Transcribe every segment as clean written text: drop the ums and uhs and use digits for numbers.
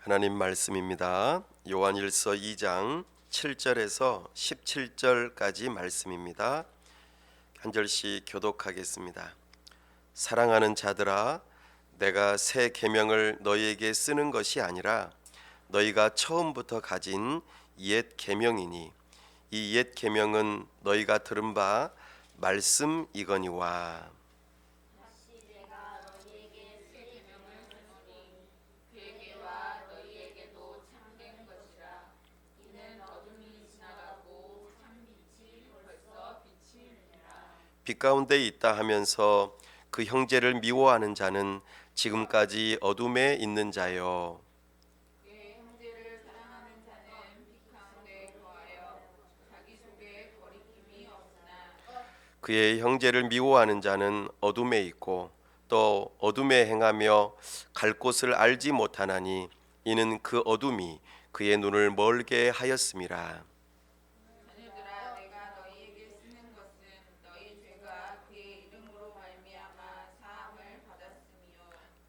하나님 말씀입니다. 요한일서 2장 7절에서 17절까지 말씀입니다. 한 절씩 교독하겠습니다. 사랑하는 자들아, 내가 새 계명을 너희에게 쓰는 것이 아니라 너희가 처음부터 가진 옛 계명이니 이 옛 계명은 너희가 들은 바 말씀이거니와. 빛 가운데 있다 하면서 그 형제를 미워하는 자는 지금까지 어둠에 있는 자요. 그의 형제를 미워하는 자는 어둠에 있고 또 어둠에 행하며 갈 곳을 알지 못하나니 이는 그 어둠이 그의 눈을 멀게 하였음이라.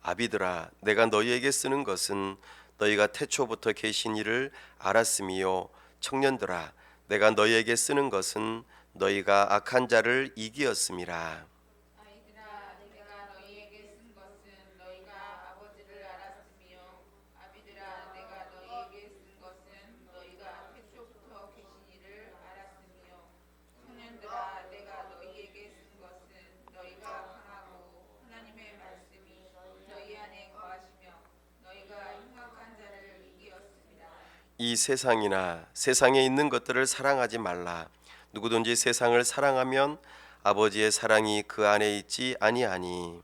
아비들아, 내가 너희에게 쓰는 것은 너희가 태초부터 계신 이를 알았음이요. 청년들아, 내가 너희에게 쓰는 것은 너희가 악한 자를 이기었음이라. 이 세상이나 세상에 있는 것들을 사랑하지 말라. 누구든지 세상을 사랑하면 아버지의 사랑이 그 안에 있지 아니하니.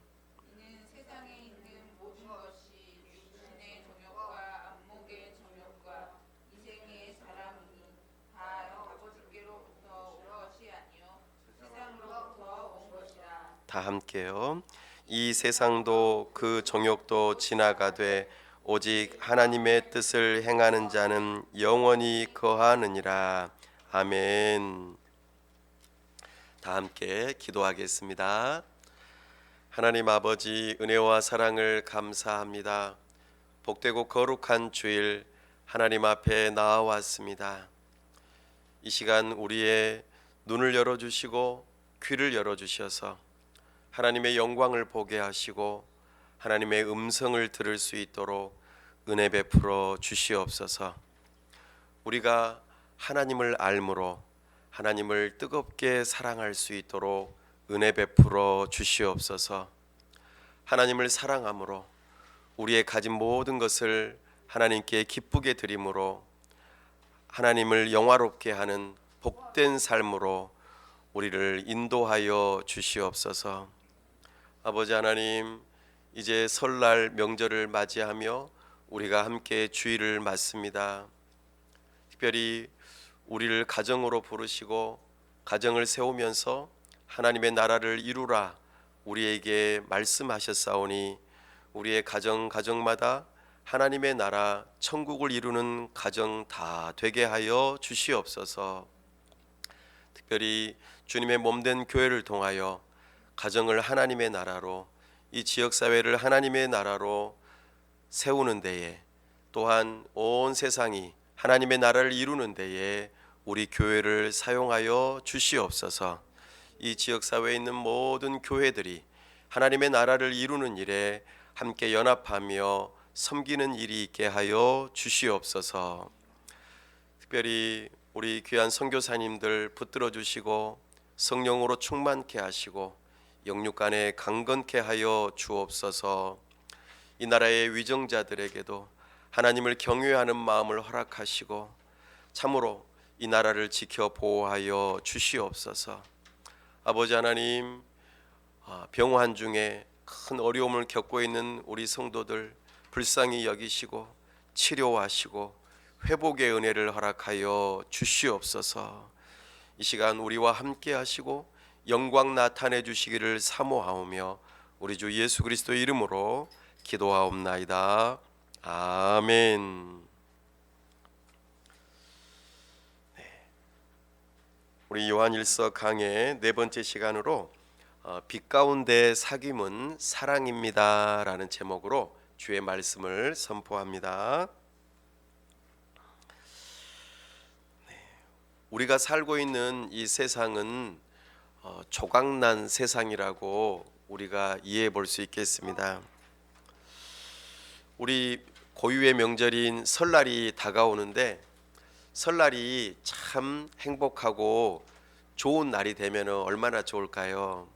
다 함께요. 이 세상도 그 정욕도 지나가되 오직 하나님의 뜻을 행하는 자는 영원히 거하느니라. 아멘. 다 함께 기도하겠습니다. 하나님 아버지, 은혜와 사랑을 감사합니다. 복되고 거룩한 주일 하나님 앞에 나와왔습니다. 이 시간 우리의 눈을 열어주시고 귀를 열어주셔서 하나님의 영광을 보게 하시고 하나님의 음성을 들을 수 있도록 은혜 베풀어 주시옵소서. 우리가 하나님을 알므로 하나님을 뜨겁게 사랑할 수 있도록 은혜 베풀어 주시옵소서. 하나님을 사랑함으로 우리의 가진 모든 것을 하나님께 기쁘게 드림으로 하나님을 영화롭게 하는 복된 삶으로 우리를 인도하여 주시옵소서. 아버지 하나님, 이제 설날 명절을 맞이하며 우리가 함께 주일을 맞습니다. 특별히 우리를 가정으로 부르시고 가정을 세우면서 하나님의 나라를 이루라 우리에게 말씀하셨사오니 우리의 가정마다 하나님의 나라 천국을 이루는 가정 다 되게 하여 주시옵소서. 특별히 주님의 몸된 교회를 통하여 가정을 하나님의 나라로, 이 지역사회를 하나님의 나라로 세우는 데에, 또한 온 세상이 하나님의 나라를 이루는 데에 우리 교회를 사용하여 주시옵소서. 이 지역사회에 있는 모든 교회들이 하나님의 나라를 이루는 일에 함께 연합하며 섬기는 일이 있게 하여 주시옵소서. 특별히 우리 귀한 선교사님들 붙들어 주시고 성령으로 충만케 하시고 영육간에 강건케 하여 주옵소서. 이 나라의 위정자들에게도 하나님을 경외하는 마음을 허락하시고 참으로 이 나라를 지켜 보호하여 주시옵소서. 아버지 하나님, 병환 중에 큰 어려움을 겪고 있는 우리 성도들 불쌍히 여기시고 치료하시고 회복의 은혜를 허락하여 주시옵소서. 이 시간 우리와 함께 하시고 영광 나타내 주시기를 사모하오며 우리 주 예수 그리스도의 이름으로 기도하옵나이다. 아멘. 우리 요한일서 강의 네 번째 시간으로 빛 가운데 사귐은 사랑입니다 라는 제목으로 주의 말씀을 선포합니다. 우리가 살고 있는 이 세상은 조각난 세상이라고 우리가 이해해 볼 수 있겠습니다. 우리 고유의 명절인 설날이 다가오는데 설날이 참 행복하고 좋은 날이 되면 얼마나 좋을까요?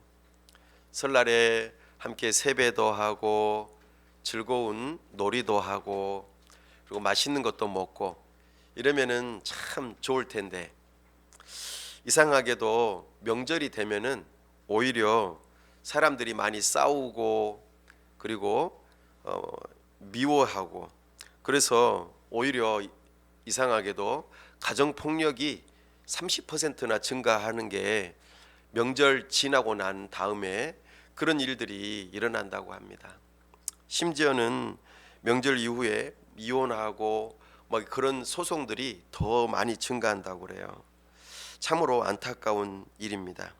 설날에 함께 세배도 하고 즐거운 놀이도 하고 그리고 맛있는 것도 먹고 이러면은 참 좋을 텐데 이상하게도 명절이 되면은 오히려 사람들이 많이 싸우고 그리고 미워하고 그래서 오히려 이상하게도 가정 폭력이 30%나 증가하는 게 명절 지나고 난 다음에 그런 일들이 일어난다고 합니다. 심지어는 명절 이후에 이혼하고 그런 소송들이 더 많이 증가한다고 그래요. 참으로 안타까운 일입니다.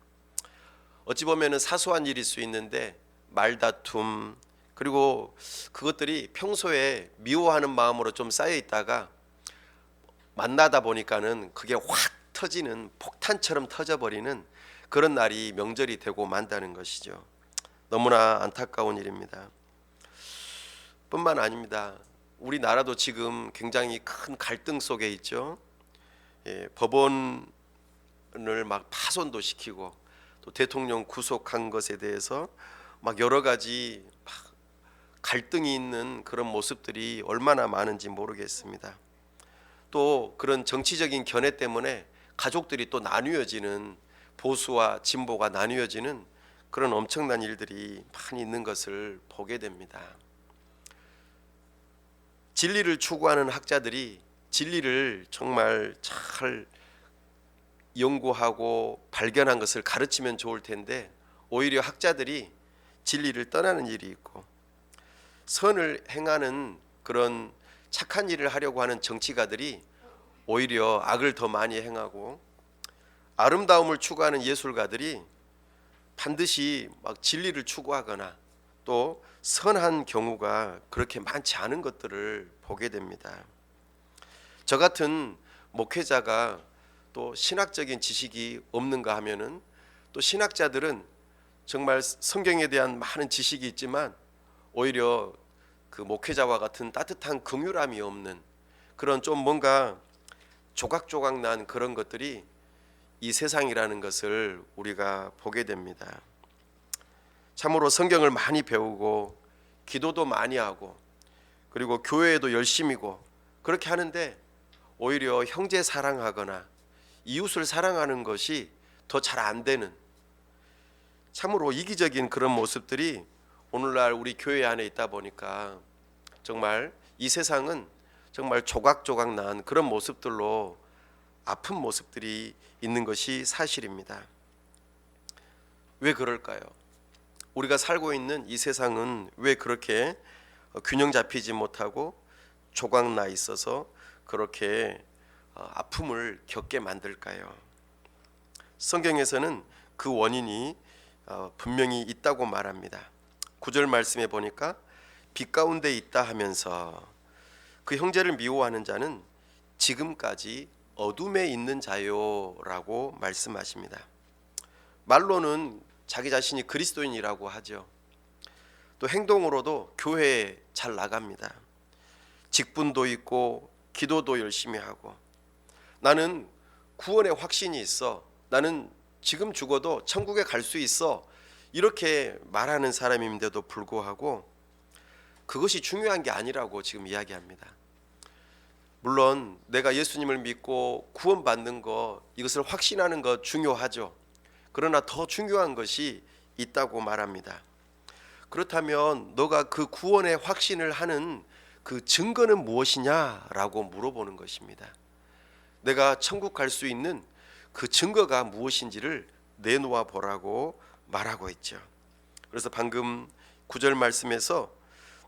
어찌 보면 사소한 일일 수 있는데 말다툼 그리고 그것들이 평소에 미워하는 마음으로 좀 쌓여 있다가 만나다 보니까는 그게 확 터지는 폭탄처럼 터져버리는 그런 날이 명절이 되고 만다는 것이죠. 너무나 안타까운 일입니다. 뿐만 아닙니다. 우리나라도 지금 굉장히 큰 갈등 속에 있죠. 법원을 막 파손도 시키고 또 대통령 구속한 것에 대해서 막 여러 가지 막 갈등이 있는 그런 모습들이 얼마나 많은지 모르겠습니다. 또 그런 정치적인 견해 때문에 가족들이 또 나뉘어지는 보수와 진보가 나뉘어지는 그런 엄청난 일들이 많이 있는 것을 보게 됩니다. 진리를 추구하는 학자들이 진리를 정말 잘 연구하고 발견한 것을 가르치면 좋을 텐데 오히려 학자들이 진리를 떠나는 일이 있고 선을 행하는 그런 착한 일을 하려고 하는 정치가들이 오히려 악을 더 많이 행하고 아름다움을 추구하는 예술가들이 반드시 막 진리를 추구하거나 또 선한 경우가 그렇게 많지 않은 것들을 보게 됩니다. 저 같은 목회자가 또 신학적인 지식이 없는가 하면은 또 신학자들은 정말 성경에 대한 많은 지식이 있지만 오히려 그 목회자와 같은 따뜻한 긍휼함이 없는 그런 좀 뭔가 조각조각 난 그런 것들이 이 세상이라는 것을 우리가 보게 됩니다. 참으로 성경을 많이 배우고 기도도 많이 하고 그리고 교회에도 열심이고 그렇게 하는데 오히려 형제 사랑하거나 이웃을 사랑하는 것이 더 잘 안 되는 참으로 이기적인 그런 모습들이 오늘날 우리 교회 안에 있다 보니까 정말 이 세상은 정말 조각조각 난 그런 모습들로 아픈 모습들이 있는 것이 사실입니다. 왜 그럴까요? 우리가 살고 있는 이 세상은 왜 그렇게 균형 잡히지 못하고 조각나 있어서 그렇게 아픔을 겪게 만들까요? 성경에서는 그 원인이 분명히 있다고 말합니다. 9절 말씀에 보니까 빛 가운데 있다 하면서 그 형제를 미워하는 자는 지금까지 어둠에 있는 자요라고 말씀하십니다. 말로는 자기 자신이 그리스도인이라고 하죠. 또 행동으로도 교회에 잘 나갑니다. 직분도 있고 기도도 열심히 하고 나는 구원의 확신이 있어. 나는 지금 죽어도 천국에 갈 수 있어. 이렇게 말하는 사람인데도 불구하고 그것이 중요한 게 아니라고 지금 이야기합니다. 물론 내가 예수님을 믿고 구원받는 것 이것을 확신하는 것 중요하죠. 그러나 더 중요한 것이 있다고 말합니다. 그렇다면 너가 그 구원의 확신을 하는 그 증거는 무엇이냐라고 물어보는 것입니다. 내가 천국 갈 수 있는 그 증거가 무엇인지를 내놓아 보라고 말하고 있죠. 그래서 방금 9절 말씀에서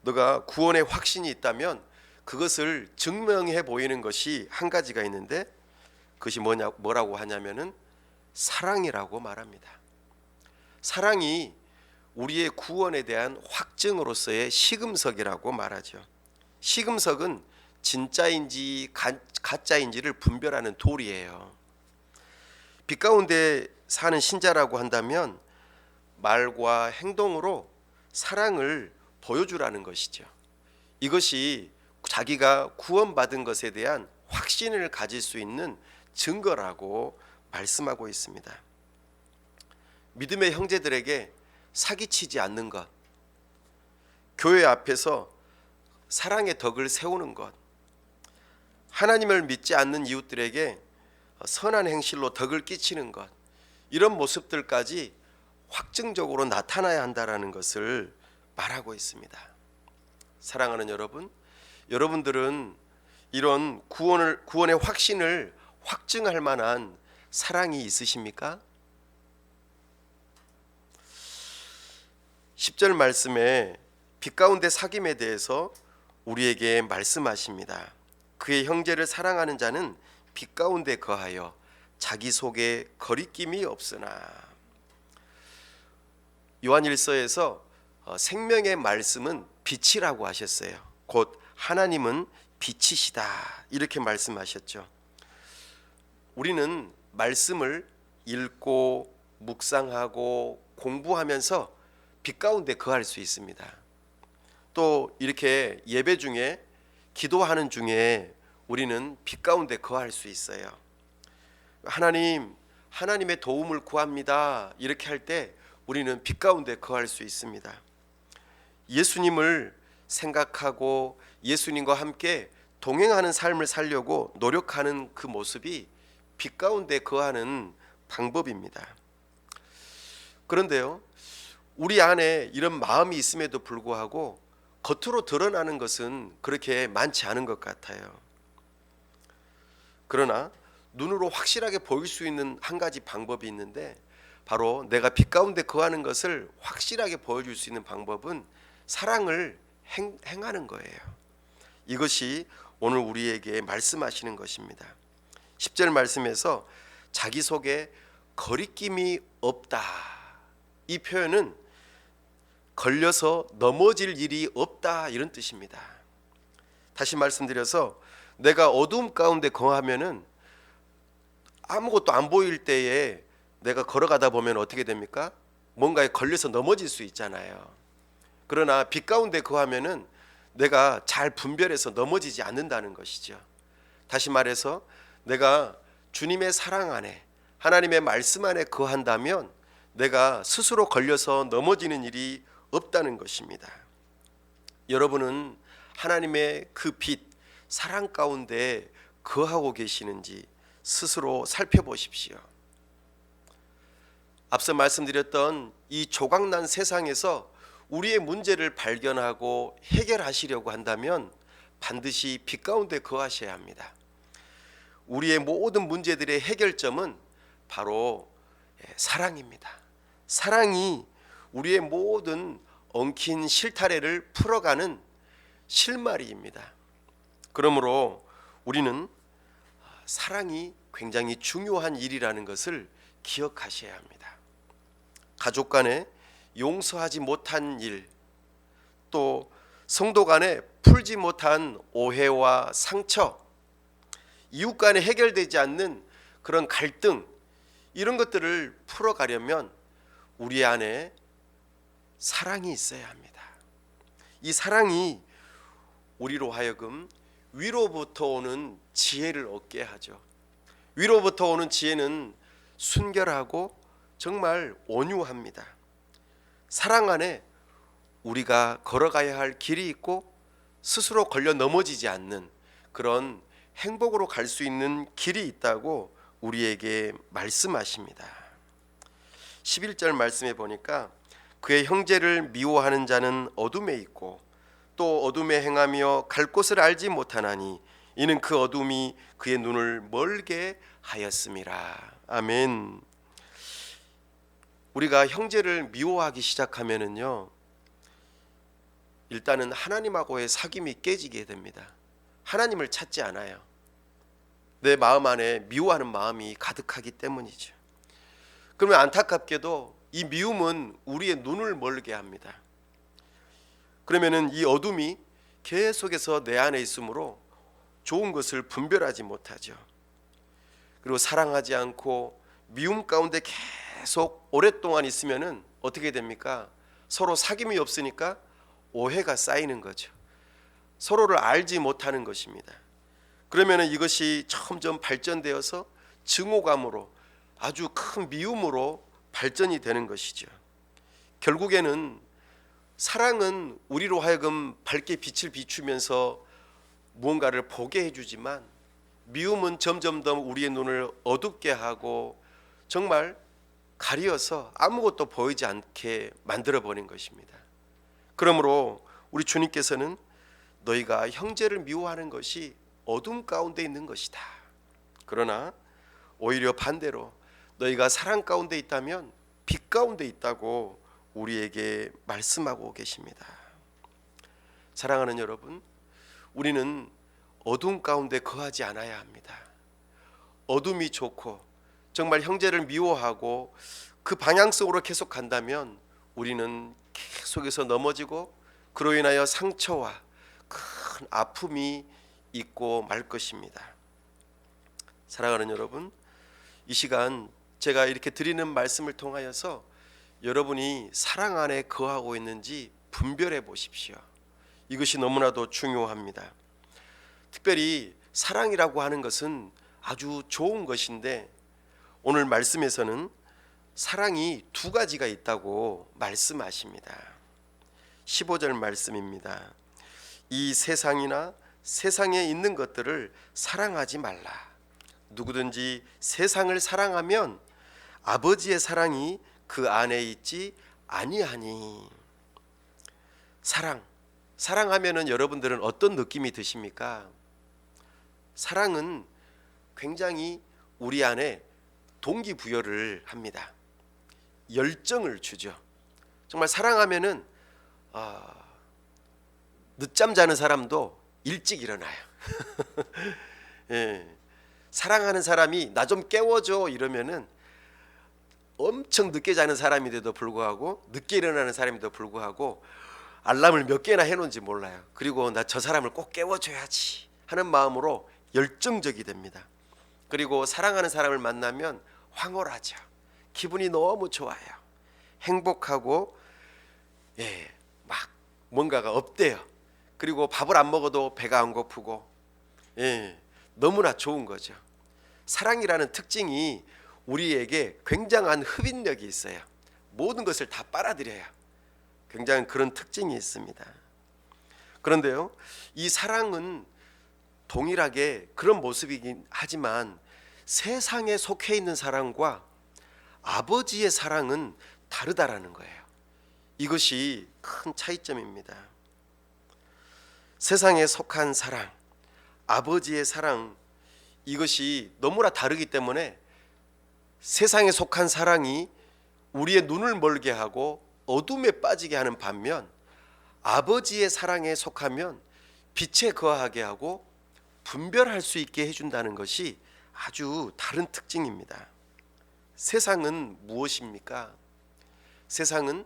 너가 구원의 확신이 있다면 그것을 증명해 보이는 것이 한 가지가 있는데 그것이 뭐라고 하냐면은 사랑이라고 말합니다. 사랑이 우리의 구원에 대한 확증으로서의 시금석이라고 말하죠. 시금석은 진짜인지 가짜인지를 분별하는 돌이에요. 빛 가운데 사는 신자라고 한다면 말과 행동으로 사랑을 보여주라는 것이죠. 이것이 자기가 구원받은 것에 대한 확신을 가질 수 있는 증거라고 말씀하고 있습니다. 믿음의 형제들에게 사기치지 않는 것, 교회 앞에서 사랑의 덕을 세우는 것, 하나님을 믿지 않는 이웃들에게 선한 행실로 덕을 끼치는 것, 이런 모습들까지 확증적으로 나타나야 한다는 것을 말하고 있습니다. 사랑하는 여러분, 여러분들은 이런 구원의 확신을 확증할 만한 사랑이 있으십니까? 10절 말씀에 빛 가운데 사귐에 대해서 우리에게 말씀하십니다. 그의 형제를 사랑하는 자는 빛 가운데 거하여 자기 속에 거리낌이 없으나. 요한일서에서 생명의 말씀은 빛이라고 하셨어요. 곧 하나님은 빛이시다, 이렇게 말씀하셨죠. 우리는 말씀을 읽고 묵상하고 공부하면서 빛 가운데 거할 수 있습니다. 또 이렇게 예배 중에 기도하는 중에 우리는 빛 가운데 거할 수 있어요. 하나님의 도움을 구합니다, 이렇게 할 때 우리는 빛 가운데 거할 수 있습니다. 예수님을 생각하고 예수님과 함께 동행하는 삶을 살려고 노력하는 그 모습이 빛 가운데 거하는 방법입니다. 그런데요, 우리 안에 이런 마음이 있음에도 불구하고 겉으로 드러나는 것은 그렇게 많지 않은 것 같아요. 그러나 눈으로 확실하게 보일 수 있는 한 가지 방법이 있는데, 바로 내가 빛 가운데 거하는 것을 확실하게 보여줄 수 있는 방법은 사랑을 행하는 거예요. 이것이 오늘 우리에게 말씀하시는 것입니다. 10절 말씀에서 자기 속에 거리낌이 없다, 이 표현은 걸려서 넘어질 일이 없다, 이런 뜻입니다. 다시 말씀드려서 내가 어두움 가운데 거하면은 아무것도 안 보일 때에 내가 걸어가다 보면 어떻게 됩니까? 뭔가에 걸려서 넘어질 수 있잖아요. 그러나 빛 가운데 거하면은 내가 잘 분별해서 넘어지지 않는다는 것이죠. 다시 말해서 내가 주님의 사랑 안에, 하나님의 말씀 안에 거한다면 내가 스스로 걸려서 넘어지는 일이 없다는 것입니다. 여러분은 하나님의 그 빛, 사랑 가운데 거하고 계시는지 스스로 살펴보십시오. 앞서 말씀드렸던 이 조각난 세상에서 우리의 문제를 발견하고 해결하시려고 한다면 반드시 빛 가운데 거하셔야 합니다. 우리의 모든 문제들의 해결점은 바로 사랑입니다. 사랑이 우리의 모든 엉킨 실타래를 풀어가는 실마리입니다. 그러므로 우리는 사랑이 굉장히 중요한 일이라는 것을 기억하셔야 합니다. 가족 간에 용서하지 못한 일, 또 성도 간에 풀지 못한 오해와 상처, 이웃 간에 해결되지 않는 그런 갈등, 이런 것들을 풀어가려면 우리 안에 사랑이 있어야 합니다. 이 사랑이 우리로 하여금 위로부터 오는 지혜를 얻게 하죠. 위로부터 오는 지혜는 순결하고 정말 온유합니다. 사랑 안에 우리가 걸어가야 할 길이 있고 스스로 걸려 넘어지지 않는 그런 행복으로 갈 수 있는 길이 있다고 우리에게 말씀하십니다. 11절 말씀에 보니까 그의 형제를 미워하는 자는 어둠에 있고 또 어둠에 행하며 갈 곳을 알지 못하나니 이는 그 어둠이 그의 눈을 멀게 하였음이라. 아멘. 우리가 형제를 미워하기 시작하면은요, 일단은 하나님하고의 사귐이 깨지게 됩니다. 하나님을 찾지 않아요. 내 마음 안에 미워하는 마음이 가득하기 때문이죠. 그러면 안타깝게도 이 미움은 우리의 눈을 멀게 합니다. 그러면은 이 어둠이 계속해서 내 안에 있으므로 좋은 것을 분별하지 못하죠. 그리고 사랑하지 않고 미움 가운데 계속 오랫동안 있으면은 어떻게 됩니까? 서로 사귐이 없으니까 오해가 쌓이는 거죠. 서로를 알지 못하는 것입니다. 그러면은 이것이 점점 발전되어서 증오감으로 아주 큰 미움으로 발전이 되는 것이죠. 결국에는 사랑은 우리로 하여금 밝게 빛을 비추면서 무언가를 보게 해주지만 미움은 점점 더 우리의 눈을 어둡게 하고 정말 가리어서 아무것도 보이지 않게 만들어버린 것입니다. 그러므로 우리 주님께서는 너희가 형제를 미워하는 것이 어둠 가운데 있는 것이다. 그러나 오히려 반대로 너희가 사랑 가운데 있다면 빛 가운데 있다고 우리에게 말씀하고 계십니다. 사랑하는 여러분, 우리는 어둠 가운데 거하지 않아야 합니다. 어둠이 좋고 정말 형제를 미워하고 그 방향성으로 계속 간다면 우리는 계속해서 넘어지고 그로 인하여 상처와 큰 아픔이 있고 말 것입니다. 사랑하는 여러분, 이 시간 제가 이렇게 드리는 말씀을 통하여서 여러분이 사랑 안에 거하고 있는지 분별해 보십시오. 이것이 너무나도 중요합니다. 특별히 사랑이라고 하는 것은 아주 좋은 것인데 오늘 말씀에서는 사랑이 두 가지가 있다고 말씀하십니다. 15절 말씀입니다. 이 세상이나 세상에 있는 것들을 사랑하지 말라. 누구든지 세상을 사랑하면 아버지의 사랑이 그 안에 있지 아니하니. 사랑하면은 여러분들은 어떤 느낌이 드십니까? 사랑은 굉장히 우리 안에 동기부여를 합니다. 열정을 주죠. 정말 사랑하면은 늦잠 자는 사람도 일찍 일어나요. 예. 사랑하는 사람이 나 좀 깨워줘 이러면은 엄청 늦게 자는 사람인데도 불구하고 늦게 일어나는 사람인데도 불구하고 알람을 몇 개나 해놓은지 몰라요. 그리고 나 저 사람을 꼭 깨워줘야지 하는 마음으로 열정적이 됩니다. 그리고 사랑하는 사람을 만나면 황홀하죠. 기분이 너무 좋아요. 행복하고 막 뭔가가 업돼요. 그리고 밥을 안 먹어도 배가 안 고프고 너무나 좋은 거죠. 사랑이라는 특징이 우리에게 굉장한 흡인력이 있어요. 모든 것을 다 빨아들여요. 굉장히 그런 특징이 있습니다. 그런데요, 이 사랑은 동일하게 그런 모습이긴 하지만 세상에 속해 있는 사랑과 아버지의 사랑은 다르다라는 거예요. 이것이 큰 차이점입니다. 세상에 속한 사랑, 아버지의 사랑, 이것이 너무나 다르기 때문에 세상에 속한 사랑이 우리의 눈을 멀게 하고 어둠에 빠지게 하는 반면 아버지의 사랑에 속하면 빛에 거하게 하고 분별할 수 있게 해준다는 것이 아주 다른 특징입니다. 세상은 무엇입니까? 세상은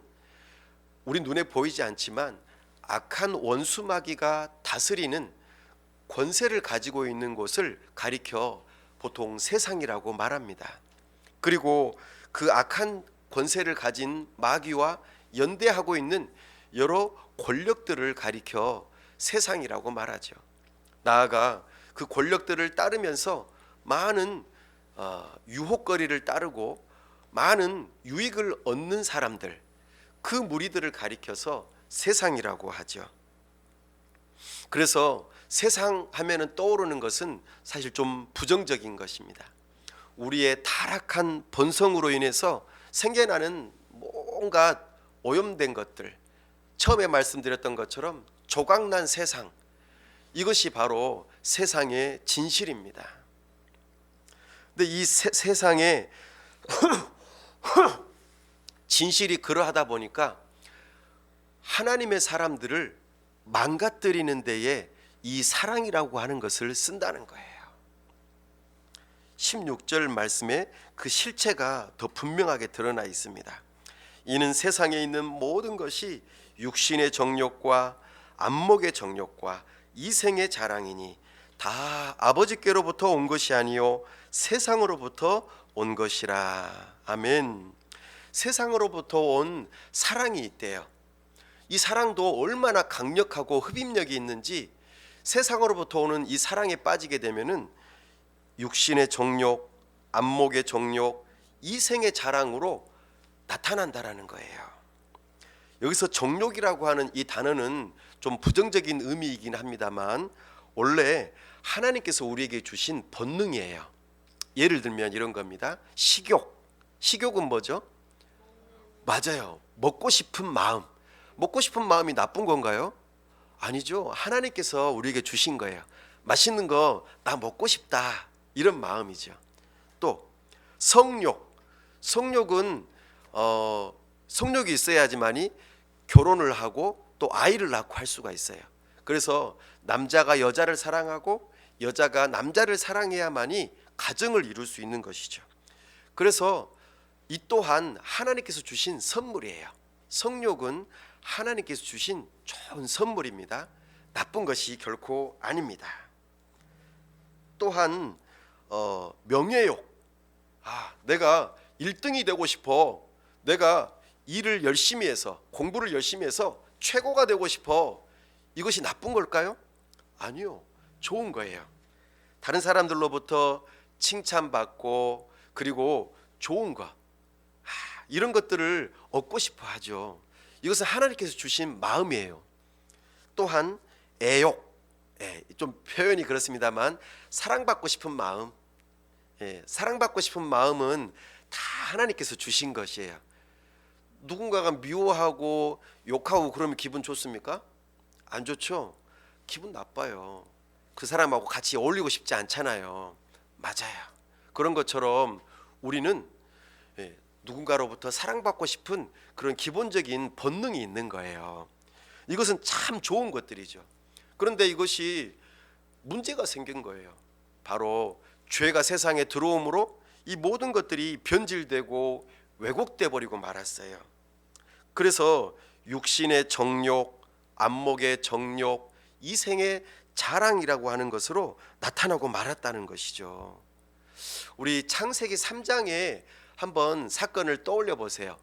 우리 눈에 보이지 않지만 악한 원수 마귀가 다스리는 권세를 가지고 있는 곳을 가리켜 보통 세상이라고 말합니다. 그리고 그 악한 권세를 가진 마귀와 연대하고 있는 여러 권력들을 가리켜 세상이라고 말하죠. 나아가 그 권력들을 따르면서 많은 유혹거리를 따르고 많은 유익을 얻는 사람들, 그 무리들을 가리켜서 세상이라고 하죠. 그래서 세상 하면은 떠오르는 것은 사실 좀 부정적인 것입니다. 우리의 타락한 본성으로 인해서 생겨나는 뭔가 오염된 것들, 처음에 말씀드렸던 것처럼 조각난 세상, 이것이 바로 세상의 진실입니다. 근데 이 세상의 진실이 그러하다 보니까 하나님의 사람들을 망가뜨리는 데에 이 사랑이라고 하는 것을 쓴다는 거예요. 16절 말씀에 그 실체가 더 분명하게 드러나 있습니다. 이는 세상에 있는 모든 것이 육신의 정욕과 안목의 정욕과 이생의 자랑이니 다 아버지께로부터 온 것이 아니요 세상으로부터 온 것이라. 아멘. 세상으로부터 온 사랑이 있대요. 이 사랑도 얼마나 강력하고 흡입력이 있는지, 세상으로부터 오는 이 사랑에 빠지게 되면은 육신의 정욕, 안목의 정욕, 이생의 자랑으로 나타난다라는 거예요. 여기서 정욕이라고 하는 이 단어는 좀 부정적인 의미이긴 합니다만 원래 하나님께서 우리에게 주신 본능이에요. 예를 들면 이런 겁니다. 식욕. 식욕은 뭐죠? 맞아요. 먹고 싶은 마음. 먹고 싶은 마음이 나쁜 건가요? 아니죠. 하나님께서 우리에게 주신 거예요. 맛있는 거 나 먹고 싶다, 이런 마음이죠. 또 성욕. 성욕은 성욕이 있어야지만이 결혼을 하고 또 아이를 낳고 할 수가 있어요. 그래서 남자가 여자를 사랑하고 여자가 남자를 사랑해야만이 가정을 이룰 수 있는 것이죠. 그래서 이 또한 하나님께서 주신 선물이에요. 성욕은 하나님께서 주신 좋은 선물입니다. 나쁜 것이 결코 아닙니다. 또한 명예욕. 내가 1등이 되고 싶어. 내가 일을 열심히 해서, 공부를 열심히 해서 최고가 되고 싶어. 이것이 나쁜 걸까요? 아니요. 좋은 거예요. 다른 사람들로부터 칭찬받고 그리고 좋은 것, 이런 것들을 얻고 싶어 하죠. 이것은 하나님께서 주신 마음이에요. 또한 애욕. 좀 표현이 그렇습니다만 사랑받고 싶은 마음. 사랑받고 싶은 마음은 다 하나님께서 주신 것이에요. 누군가가 미워하고 욕하고 그러면 기분 좋습니까? 안 좋죠? 기분 나빠요. 그 사람하고 같이 어울리고 싶지 않잖아요. 맞아요. 그런 것처럼 우리는 누군가로부터 사랑받고 싶은 그런 기본적인 본능이 있는 거예요. 이것은 참 좋은 것들이죠. 그런데 이것이 문제가 생긴 거예요. 바로 죄가 세상에 들어옴으로 이 모든 것들이 변질되고 왜곡돼 버리고 말았어요. 그래서 육신의 정욕, 안목의 정욕, 이생의 자랑이라고 하는 것으로 나타나고 말았다는 것이죠. 우리 창세기 3장에 한번 사건을 떠올려 보세요.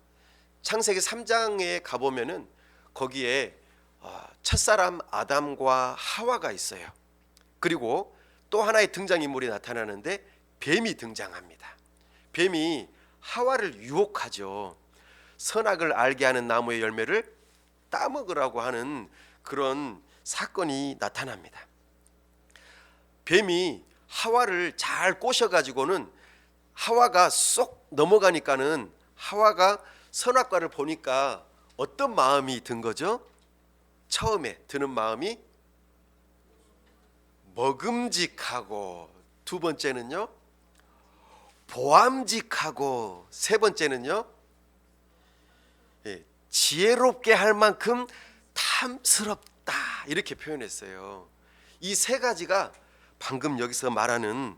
창세기 3장에 가보면은 거기에 첫사람 아담과 하와가 있어요. 그리고 또 하나의 등장인물이 나타나는데 뱀이 등장합니다. 뱀이 하와를 유혹하죠. 선악을 알게 하는 나무의 열매를 따먹으라고 하는 그런 사건이 나타납니다. 뱀이 하와를 잘 꼬셔가지고는 하와가 쏙 넘어가니까는 하와가 선악과를 보니까 어떤 마음이 든 거죠? 처음에 드는 마음이 먹음직하고, 두 번째는요 보암직하고, 세 번째는요 지혜롭게 할 만큼 탐스럽다, 이렇게 표현했어요. 이 세 가지가 방금 여기서 말하는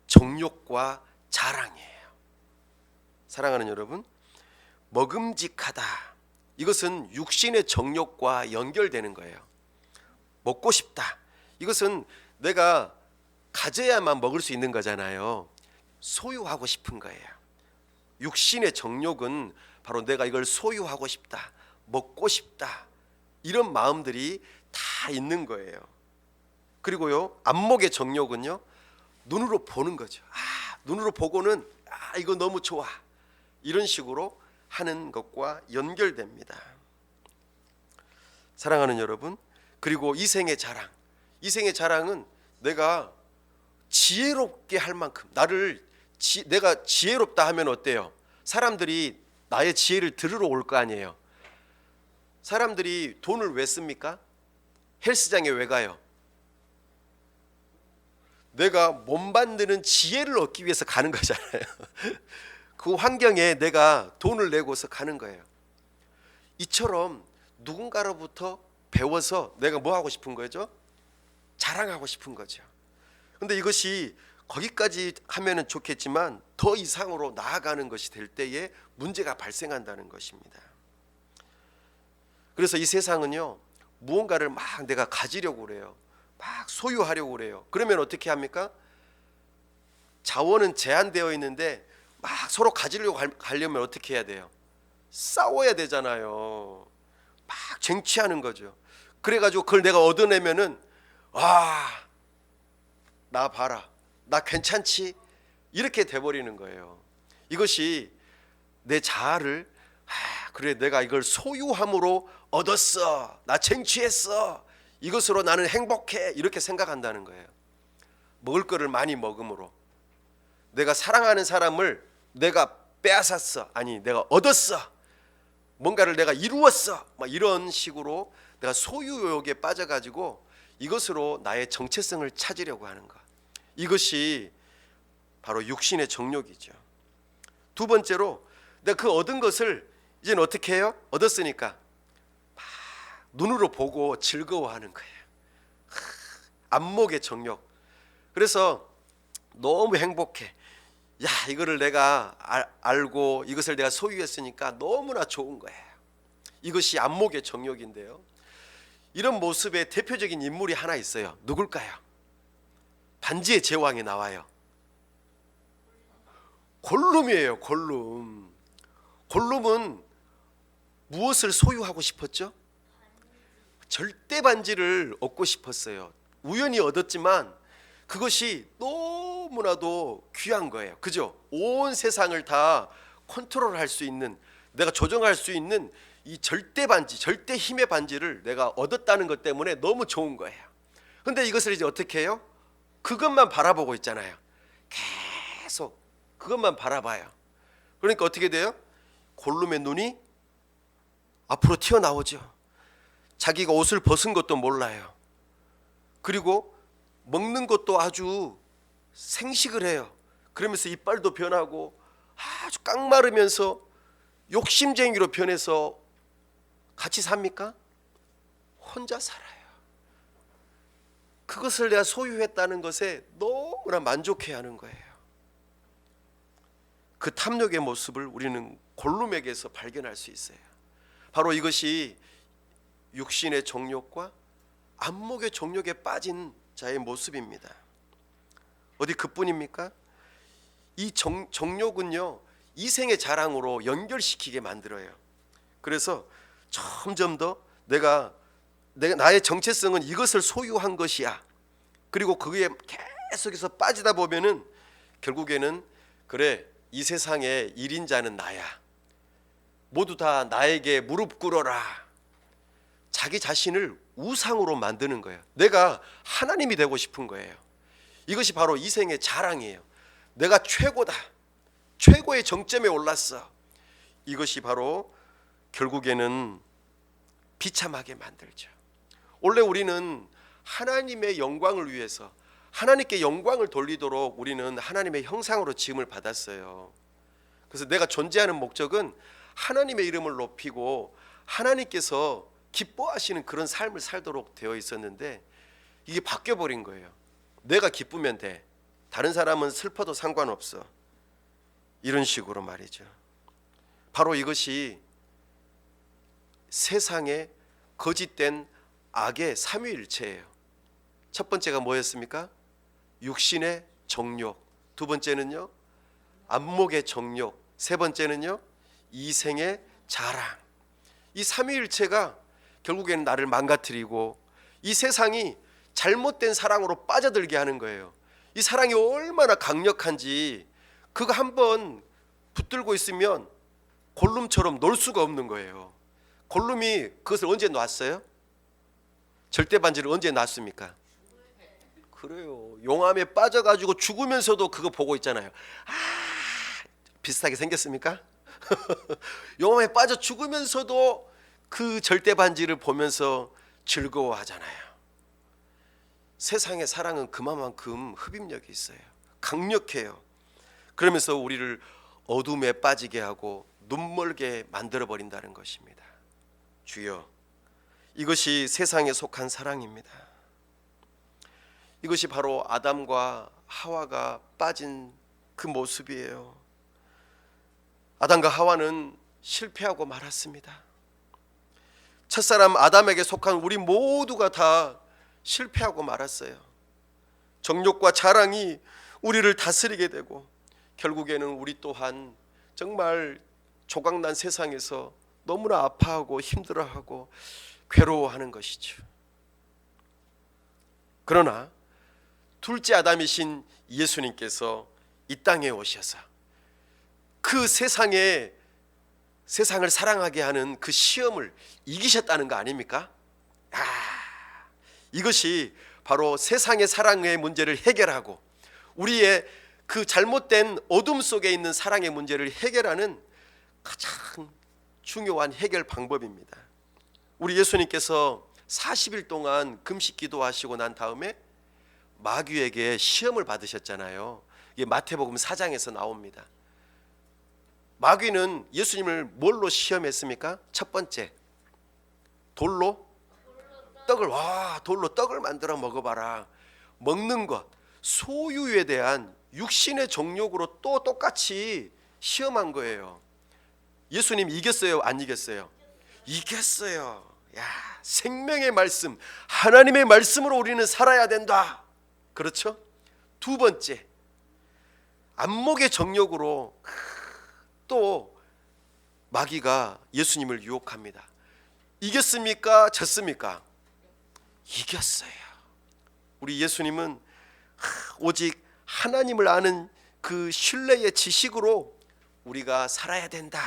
정욕과 자랑이에요. 사랑하는 여러분, 먹음직하다, 이것은 육신의 정욕과 연결되는 거예요. 먹고 싶다, 이것은 내가 가져야만 먹을 수 있는 거잖아요. 소유하고 싶은 거예요. 육신의 정욕은 바로 내가 이걸 소유하고 싶다, 먹고 싶다, 이런 마음들이 다 있는 거예요. 그리고요 안목의 정욕은요 눈으로 보는 거죠. 눈으로 보고는 이거 너무 좋아, 이런 식으로 하는 것과 연결됩니다. 사랑하는 여러분, 그리고 이생의 자랑. 이생의 자랑은 내가 지혜롭게 할 만큼, 내가 지혜롭다 하면 어때요? 사람들이 나의 지혜를 들으러 올 거 아니에요. 사람들이 돈을 왜 씁니까? 헬스장에 왜 가요? 내가 몸 만드는 지혜를 얻기 위해서 가는 거잖아요. 그 환경에 내가 돈을 내고서 가는 거예요. 이처럼 누군가로부터 배워서 내가 뭐 하고 싶은 거죠? 자랑하고 싶은 거죠. 근데 이것이 거기까지 하면은 좋겠지만 더 이상으로 나아가는 것이 될 때에 문제가 발생한다는 것입니다. 그래서 이 세상은요 무언가를 막 내가 가지려고 그래요. 막 소유하려고 그래요. 그러면 어떻게 합니까? 자원은 제한되어 있는데 막 서로 가지려고 가려면 어떻게 해야 돼요? 싸워야 되잖아요. 막 쟁취하는 거죠. 그래가지고 그걸 내가 얻어내면은 와, 나 봐라, 나 괜찮지? 이렇게 돼버리는 거예요. 이것이 내 자아를 그래 내가 이걸 소유함으로 얻었어, 나 쟁취했어, 이것으로 나는 행복해, 이렇게 생각한다는 거예요. 먹을 거를 많이 먹음으로 내가 사랑하는 사람을 내가 빼앗았어, 아니 내가 얻었어, 뭔가를 내가 이루었어, 막 이런 식으로 내가 소유욕에 빠져가지고 이것으로 나의 정체성을 찾으려고 하는 것, 이것이 바로 육신의 정욕이죠. 두 번째로 내가 그 얻은 것을 이제는 어떻게 해요? 얻었으니까 막 눈으로 보고 즐거워하는 거예요. 안목의 정욕. 그래서 너무 행복해. 야, 이거를 내가 알고 이것을 내가 소유했으니까 너무나 좋은 거예요. 이것이 안목의 정욕인데요. 이런 모습의 대표적인 인물이 하나 있어요. 누굴까요? 반지의 제왕에 나와요. 골룸이에요. 골룸. 골룸은 무엇을 소유하고 싶었죠? 절대 반지를 얻고 싶었어요. 우연히 얻었지만 그것이 너무나도 귀한 거예요. 그죠? 온 세상을 다 컨트롤할 수 있는, 내가 조정할 수 있는 이 절대 반지, 절대 힘의 반지를 내가 얻었다는 것 때문에 너무 좋은 거예요. 근데 이것을 이제 어떻게 해요? 그것만 바라보고 있잖아요. 계속 그것만 바라봐요. 그러니까 어떻게 돼요? 골룸의 눈이 앞으로 튀어나오죠. 자기가 옷을 벗은 것도 몰라요. 그리고 먹는 것도 아주 생식을 해요. 그러면서 이빨도 변하고 아주 깡마르면서 욕심쟁이로 변해서 같이 삽니까? 혼자 살아요. 그것을 내가 소유했다는 것에 너무나 만족해야 하는 거예요. 그 탐욕의 모습을 우리는 골룸에게서 발견할 수 있어요. 바로 이것이 육신의 정욕과 안목의 정욕에 빠진 자의 모습입니다. 어디 그뿐입니까? 이 정욕은요, 이생의 자랑으로 연결시키게 만들어요. 그래서 점점 더 나의 정체성은 이것을 소유한 것이야. 그리고 그게 계속해서 빠지다 보면은 결국에는 그래, 이 세상의 1인자는 나야. 모두 다 나에게 무릎 꿇어라. 자기 자신을 우상으로 만드는 거예요. 내가 하나님이 되고 싶은 거예요. 이것이 바로 이생의 자랑이에요. 내가 최고다. 최고의 정점에 올랐어. 이것이 바로 결국에는 비참하게 만들죠. 원래 우리는 하나님의 영광을 위해서 하나님께 영광을 돌리도록 우리는 하나님의 형상으로 지음을 받았어요. 그래서 내가 존재하는 목적은 하나님의 이름을 높이고 하나님께서 기뻐하시는 그런 삶을 살도록 되어 있었는데 이게 바뀌어버린 거예요. 내가 기쁘면 돼. 다른 사람은 슬퍼도 상관없어. 이런 식으로 말이죠. 바로 이것이 세상의 거짓된 악의 삼위일체예요. 첫 번째가 뭐였습니까? 육신의 정욕. 두 번째는요, 안목의 정욕. 세 번째는요, 이생의 자랑. 이 삼위일체가 결국에는 나를 망가뜨리고 이 세상이 잘못된 사랑으로 빠져들게 하는 거예요. 이 사랑이 얼마나 강력한지 그거 한번 붙들고 있으면 골룸처럼 놀 수가 없는 거예요. 골룸이 그것을 언제 놨어요? 절대 반지를 언제 놨습니까? 그래요. 용암에 빠져가지고 죽으면서도 그거 보고 있잖아요. 비슷하게 생겼습니까? 용암에 빠져 죽으면서도 그 절대 반지를 보면서 즐거워하잖아요. 세상의 사랑은 그만큼 흡입력이 있어요. 강력해요. 그러면서 우리를 어둠에 빠지게 하고 눈멀게 만들어버린다는 것입니다. 주여, 이것이 세상에 속한 사랑입니다. 이것이 바로 아담과 하와가 빠진 그 모습이에요. 아담과 하와는 실패하고 말았습니다. 첫사람 아담에게 속한 우리 모두가 다 실패하고 말았어요. 정욕과 자랑이 우리를 다스리게 되고 결국에는 우리 또한 정말 조각난 세상에서 너무나 아파하고 힘들어하고 괴로워하는 것이죠. 그러나 둘째 아담이신 예수님께서 이 땅에 오셔서 그 세상을 사랑하게 하는 그 시험을 이기셨다는 거 아닙니까? 이것이 바로 세상의 사랑의 문제를 해결하고 우리의 그 잘못된 어둠 속에 있는 사랑의 문제를 해결하는 가장 중요한 해결 방법입니다. 우리 예수님께서 40일 동안 금식 기도하시고 난 다음에 마귀에게 시험을 받으셨잖아요. 이게 마태복음 4장에서 나옵니다. 마귀는 예수님을 뭘로 시험했습니까? 첫 번째, 돌로 떡을 만들어 먹어봐라. 먹는 것, 소유에 대한 육신의 정욕으로 또 똑같이 시험한 거예요. 예수님 이겼어요? 안 이겼어요? 이겼어요. 생명의 말씀, 하나님의 말씀으로 우리는 살아야 된다. 그렇죠? 두 번째, 안목의 정욕으로 또 마귀가 예수님을 유혹합니다. 이겼습니까? 졌습니까? 이겼어요. 우리 예수님은 오직 하나님을 아는 그 신뢰의 지식으로 우리가 살아야 된다.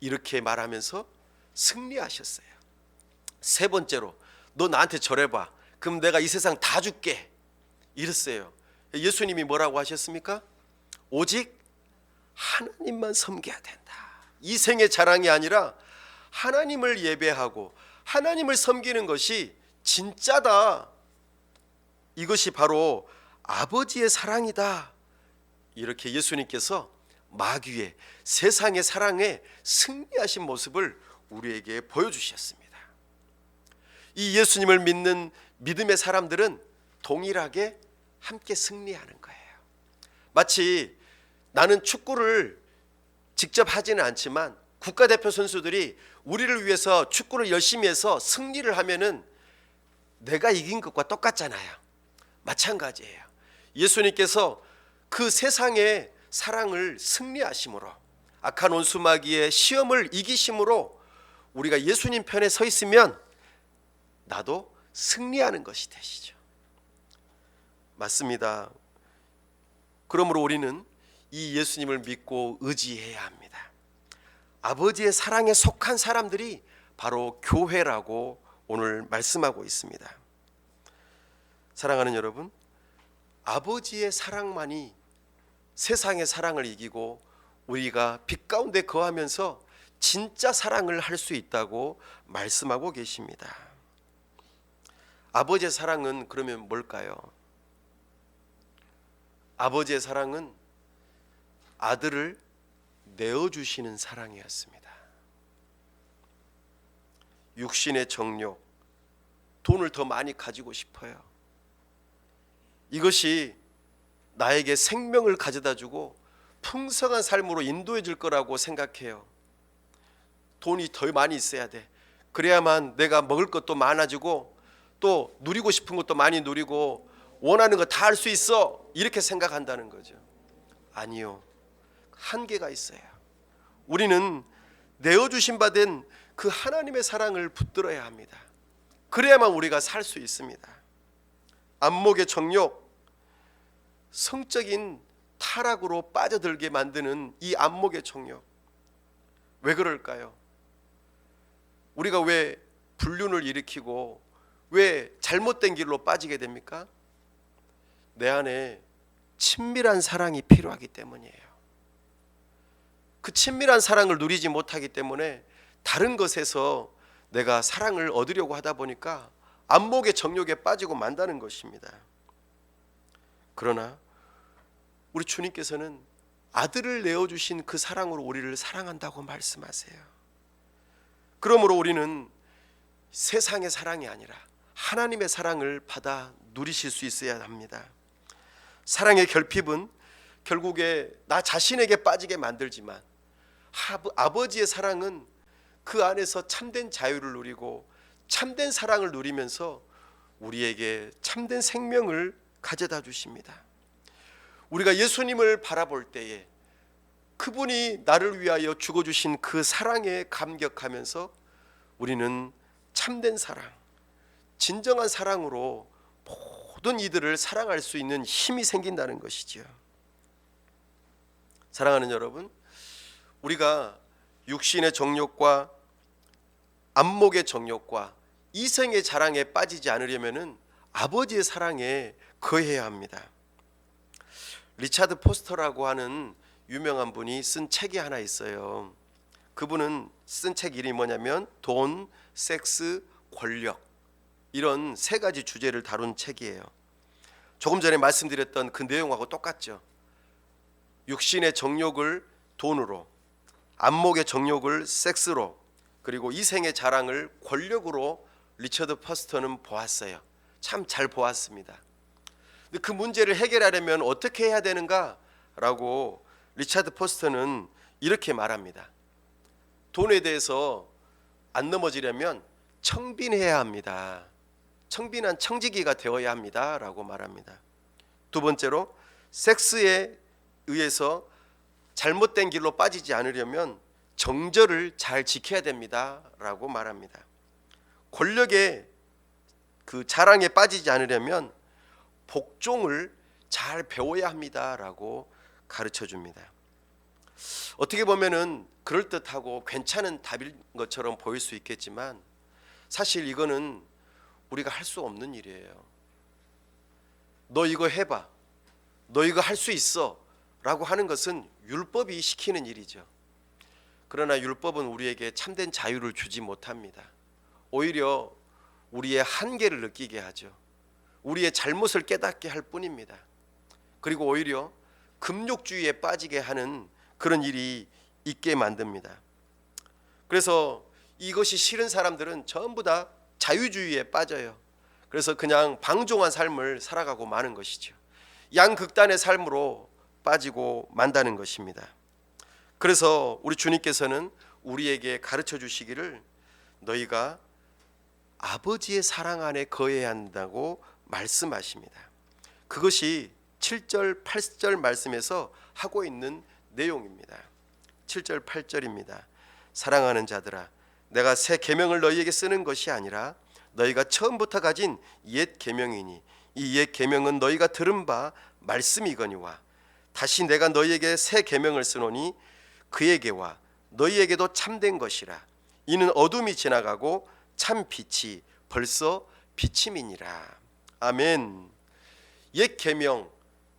이렇게 말하면서 승리하셨어요. 세 번째로, 너 나한테 절해봐. 그럼 내가 이 세상 다 줄게. 이랬어요. 예수님이 뭐라고 하셨습니까? 오직 하나님만 섬겨야 된다. 이 생의 자랑이 아니라 하나님을 예배하고 하나님을 섬기는 것이 진짜다. 이것이 바로 아버지의 사랑이다. 이렇게 예수님께서 마귀의 세상의 사랑에 승리하신 모습을 우리에게 보여주셨습니다. 이 예수님을 믿는 믿음의 사람들은 동일하게 함께 승리하는 거예요. 마치 나는 축구를 직접 하지는 않지만 국가대표 선수들이 우리를 위해서 축구를 열심히 해서 승리를 하면은 내가 이긴 것과 똑같잖아요. 마찬가지예요. 예수님께서 그 세상의 사랑을 승리하심으로, 악한 원수마귀의 시험을 이기심으로 우리가 예수님 편에 서 있으면 나도 승리하는 것이 되시죠. 맞습니다. 그러므로 우리는 이 예수님을 믿고 의지해야 합니다. 아버지의 사랑에 속한 사람들이 바로 교회라고 오늘 말씀하고 있습니다. 사랑하는 여러분, 아버지의 사랑만이 세상의 사랑을 이기고 우리가 빛 가운데 거하면서 진짜 사랑을 할 수 있다고 말씀하고 계십니다. 아버지의 사랑은 그러면 뭘까요? 아버지의 사랑은 아들을 내어주시는 사랑이었습니다. 육신의 정욕, 돈을 더 많이 가지고 싶어요. 이것이 나에게 생명을 가져다주고 풍성한 삶으로 인도해 줄 거라고 생각해요. 돈이 더 많이 있어야 돼. 그래야만 내가 먹을 것도 많아지고 또 누리고 싶은 것도 많이 누리고 원하는 거 다 할 수 있어. 이렇게 생각한다는 거죠. 아니요. 한계가 있어요. 우리는 내어주신 바 된 그 하나님의 사랑을 붙들어야 합니다. 그래야만 우리가 살 수 있습니다. 안목의 정욕, 성적인 타락으로 빠져들게 만드는 이 안목의 정욕, 왜 그럴까요? 우리가 왜 불륜을 일으키고 왜 잘못된 길로 빠지게 됩니까? 내 안에 친밀한 사랑이 필요하기 때문이에요. 그 친밀한 사랑을 누리지 못하기 때문에 다른 것에서 내가 사랑을 얻으려고 하다 보니까 안목의 정욕에 빠지고 만다는 것입니다. 그러나 우리 주님께서는 아들을 내어주신 그 사랑으로 우리를 사랑한다고 말씀하세요. 그러므로 우리는 세상의 사랑이 아니라 하나님의 사랑을 받아 누리실 수 있어야 합니다. 사랑의 결핍은 결국에 나 자신에게 빠지게 만들지만 아버지의 사랑은 그 안에서 참된 자유를 누리고 참된 사랑을 누리면서 우리에게 참된 생명을 가져다 주십니다. 우리가 예수님을 바라볼 때에 그분이 나를 위하여 죽어주신 그 사랑에 감격하면서 우리는 참된 사랑, 진정한 사랑으로 모든 이들을 사랑할 수 있는 힘이 생긴다는 것이지요. 사랑하는 여러분, 우리가 육신의 정욕과 안목의 정욕과 이성의 자랑에 빠지지 않으려면 아버지의 사랑에 거해야 합니다. 리차드 포스터라고 하는 유명한 분이 쓴 책이 하나 있어요. 그분은 쓴 책 이름이 뭐냐면 돈, 섹스, 권력, 이런 세 가지 주제를 다룬 책이에요. 조금 전에 말씀드렸던 그 내용하고 똑같죠. 육신의 정욕을 돈으로, 안목의 정욕을 섹스로, 그리고 이생의 자랑을 권력으로 리처드 포스터는 보았어요. 참 잘 보았습니다. 근데 그 문제를 해결하려면 어떻게 해야 되는가라고 리차드 포스터는 이렇게 말합니다. 돈에 대해서 안 넘어지려면 청빈해야 합니다. 청빈한 청지기가 되어야 합니다 라고 말합니다. 두 번째로, 섹스에 의해서 잘못된 길로 빠지지 않으려면 정절을 잘 지켜야 됩니다 라고 말합니다. 권력의 그 자랑에 빠지지 않으려면 복종을 잘 배워야 합니다 라고 가르쳐 줍니다. 어떻게 보면은 그럴듯하고 괜찮은 답인 것처럼 보일 수 있겠지만 사실 이거는 우리가 할 수 없는 일이에요. 너 이거 해봐, 너 이거 할 수 있어 라고 하는 것은 율법이 시키는 일이죠. 그러나 율법은 우리에게 참된 자유를 주지 못합니다. 오히려 우리의 한계를 느끼게 하죠. 우리의 잘못을 깨닫게 할 뿐입니다. 그리고 오히려 금욕주의에 빠지게 하는 그런 일이 있게 만듭니다. 그래서 이것이 싫은 사람들은 전부 다 자유주의에 빠져요. 그래서 그냥 방종한 삶을 살아가고 마는 것이죠. 양극단의 삶으로 빠지고 만다는 것입니다. 그래서 우리 주님께서는 우리에게 가르쳐 주시기를 너희가 아버지의 사랑 안에 거해야 한다고 말씀하십니다. 그것이 7절 8절 말씀에서 하고 있는 내용입니다. 7절 8절입니다. 사랑하는 자들아, 내가 새 계명을 너희에게 쓰는 것이 아니라 너희가 처음부터 가진 옛 계명이니 이 옛 계명은 너희가 들은 바 말씀이거니와 다시 내가 너희에게 새 계명을 쓰노니 그에게와 너희에게도 참된 것이라. 이는 어둠이 지나가고 참 빛이 벌써 비침이니라. 아멘. 옛 계명,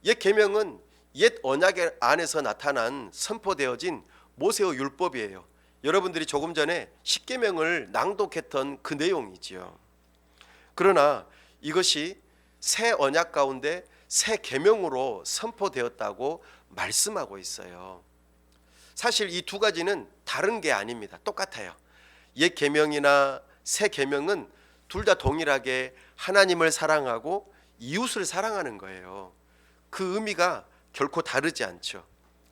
옛 계명은 옛 언약 안에서 나타난 선포되어진 모세의 율법이에요. 여러분들이 조금 전에 십계명을 낭독했던 그 내용이지요. 그러나 이것이 새 언약 가운데 새 계명으로 선포되었다고 말씀하고 있어요. 사실 이 두 가지는 다른 게 아닙니다. 똑같아요. 옛 계명이나 새 계명은 둘 다 동일하게 하나님을 사랑하고 이웃을 사랑하는 거예요. 그 의미가 결코 다르지 않죠.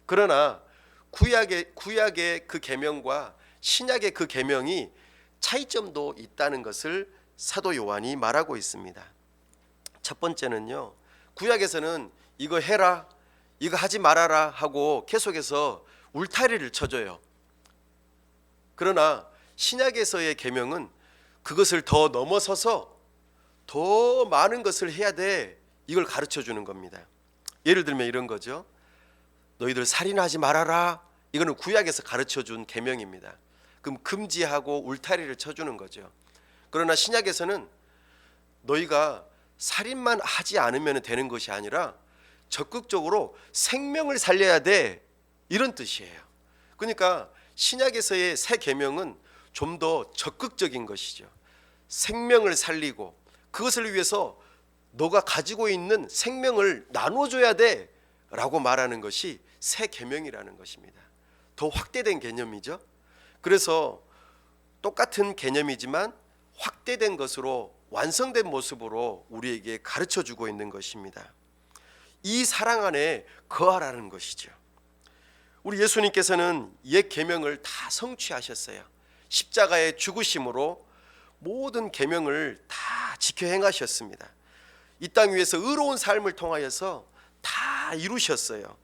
그러나 구약의 그 계명과 신약의 그 계명이 차이점도 있다는 것을 사도 요한이 말하고 있습니다. 첫 번째는요, 구약에서는 이거 해라, 이거 하지 말아라 하고 계속해서 울타리를 쳐줘요. 그러나 신약에서의 계명은 그것을 더 넘어서서 더 많은 것을 해야 돼, 이걸 가르쳐 주는 겁니다. 예를 들면 이런 거죠. 너희들 살인하지 말아라. 이거는 구약에서 가르쳐 준 계명입니다. 그럼 금지하고 울타리를 쳐주는 거죠. 그러나 신약에서는 너희가 살인만 하지 않으면 되는 것이 아니라 적극적으로 생명을 살려야 돼, 이런 뜻이에요. 그러니까 신약에서의 새 계명은 좀 더 적극적인 것이죠. 생명을 살리고 그것을 위해서 너가 가지고 있는 생명을 나눠줘야 돼 라고 말하는 것이 새 계명이라는 것입니다. 더 확대된 개념이죠. 그래서 똑같은 개념이지만 확대된 것으로, 완성된 모습으로 우리에게 가르쳐주고 있는 것입니다. 이 사랑 안에 거하라는 것이죠. 우리 예수님께서는 옛 계명을 다 성취하셨어요. 십자가의 죽으심으로 모든 계명을 다 지켜 행하셨습니다. 이 땅 위에서 의로운 삶을 통하여서 다 이루셨어요.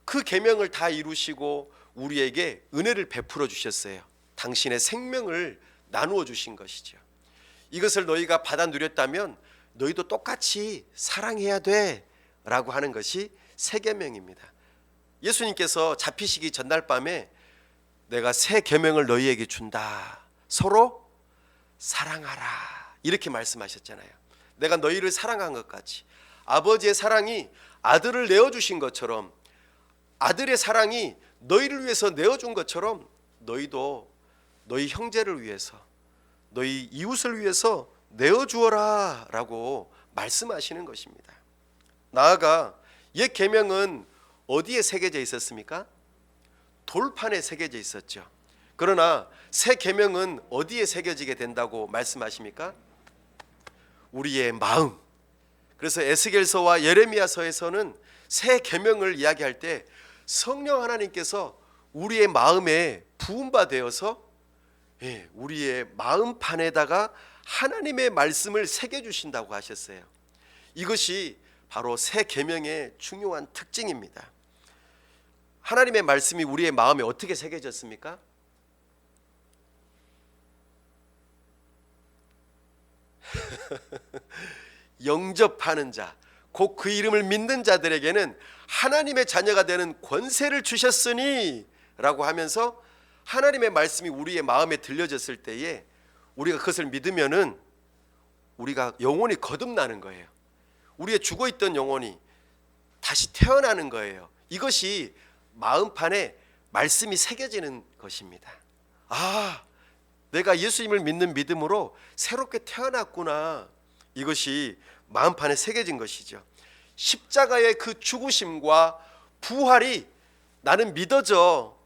그 계명을 다 이루시고 우리에게 은혜를 베풀어 주셨어요. 당신의 생명을 나누어 주신 것이죠. 이것을 너희가 받아 누렸다면 너희도 똑같이 사랑해야 돼 라고 하는 것이 새 계명입니다. 예수님께서 잡히시기 전날 밤에 내가 새 계명을 너희에게 준다. 서로 사랑하라. 이렇게 말씀하셨잖아요. 내가 너희를 사랑한 것 같이 아버지의 사랑이 아들을 내어주신 것처럼, 아들의 사랑이 너희를 위해서 내어준 것처럼 너희도 너희 형제를 위해서, 너희 이웃을 위해서 내어주어라 라고 말씀하시는 것입니다. 나아가 옛 계명은 어디에 새겨져 있었습니까? 돌판에 새겨져 있었죠. 그러나 새 계명은 어디에 새겨지게 된다고 말씀하십니까? 우리의 마음. 그래서 에스겔서와 예레미야서에서는 새 계명을 이야기할 때 성령 하나님께서 우리의 마음에 부음바 되어서 우리의 마음판에다가 하나님의 말씀을 새겨주신다고 하셨어요. 이것이 바로 새 계명의 중요한 특징입니다. 하나님의 말씀이 우리의 마음에 어떻게 새겨졌습니까? 영접하는 자, 곧 그 이름을 믿는 자들에게는 하나님의 자녀가 되는 권세를 주셨으니 라고 하면서 하나님의 말씀이 우리의 마음에 들려졌을 때에 우리가 그것을 믿으면은 우리가 영혼이 거듭나는 거예요. 우리의 죽어있던 영혼이 다시 태어나는 거예요. 이것이 마음판에 말씀이 새겨지는 것입니다. 아, 내가 예수님을 믿는 믿음으로 새롭게 태어났구나. 이것이 마음판에 새겨진 것이죠. 십자가의 그 죽으심과 부활이 나는 믿어져.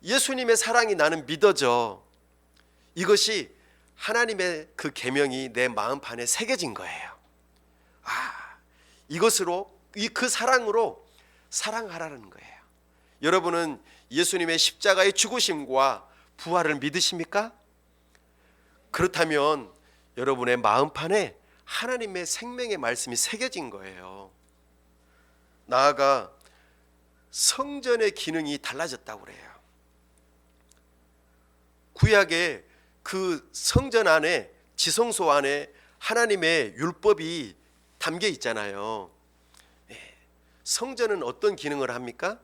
예수님의 사랑이 나는 믿어져. 이것이 하나님의 그 계명이 내 마음판에 새겨진 거예요. 이것으로 그 사랑으로 사랑하라는 거예요. 여러분은 예수님의 십자가의 죽으심과 부활을 믿으십니까? 그렇다면 여러분의 마음판에 하나님의 생명의 말씀이 새겨진 거예요. 나아가 성전의 기능이 달라졌다고 그래요. 구약의 그 성전 안에, 지성소 안에 하나님의 율법이 담겨 있잖아요. 성전은 어떤 기능을 합니까?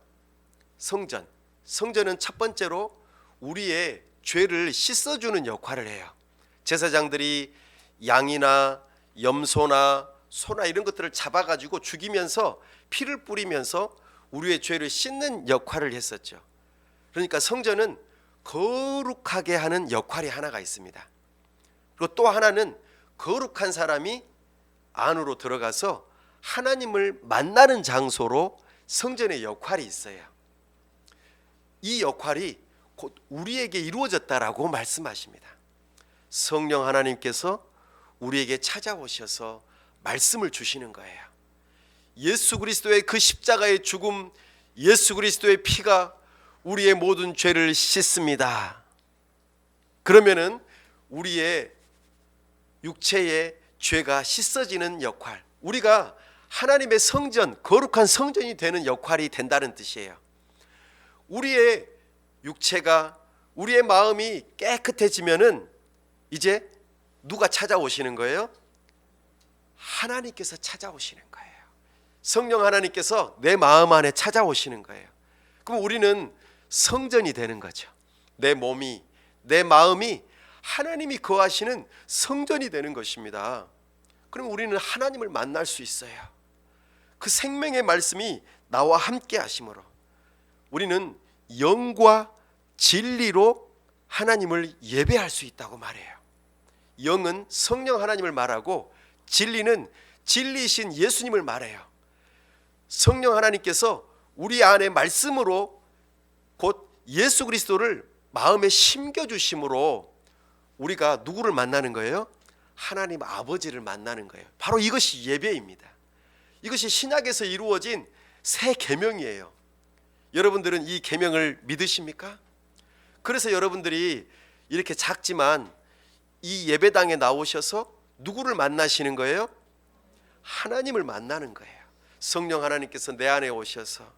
성전은 첫 번째로 우리의 죄를 씻어주는 역할을 해요. 제사장들이 양이나 염소나 소나 이런 것들을 잡아가지고 죽이면서 피를 뿌리면서 우리의 죄를 씻는 역할을 했었죠. 그러니까 성전은 거룩하게 하는 역할이 하나가 있습니다. 그리고 또 하나는 거룩한 사람이 안으로 들어가서 하나님을 만나는 장소로 성전의 역할이 있어요. 이 역할이 곧 우리에게 이루어졌다라고 말씀하십니다. 성령 하나님께서 우리에게 찾아오셔서 말씀을 주시는 거예요. 예수 그리스도의 그 십자가의 죽음, 예수 그리스도의 피가 우리의 모든 죄를 씻습니다. 그러면은 우리의 육체의 죄가 씻어지는 역할, 우리가 하나님의 성전, 거룩한 성전이 되는 역할이 된다는 뜻이에요. 우리의 육체가, 우리의 마음이 깨끗해지면은 이제 누가 찾아오시는 거예요? 하나님께서 찾아오시는 거예요. 성령 하나님께서 내 마음 안에 찾아오시는 거예요. 그럼 우리는 성전이 되는 거죠. 내 몸이, 내 마음이 하나님이 거하시는 성전이 되는 것입니다. 그럼 우리는 하나님을 만날 수 있어요. 그 생명의 말씀이 나와 함께 하심으로 우리는 영과 진리로 하나님을 예배할 수 있다고 말해요. 영은 성령 하나님을 말하고 진리는 진리이신 예수님을 말해요. 성령 하나님께서 우리 안에 말씀으로 곧 예수 그리스도를 마음에 심겨주심으로 우리가 누구를 만나는 거예요? 하나님 아버지를 만나는 거예요. 바로 이것이 예배입니다. 이것이 신약에서 이루어진 새 계명이에요. 여러분들은 이 계명을 믿으십니까? 그래서 여러분들이 이렇게 작지만 이 예배당에 나오셔서 누구를 만나시는 거예요? 하나님을 만나는 거예요. 성령 하나님께서 내 안에 오셔서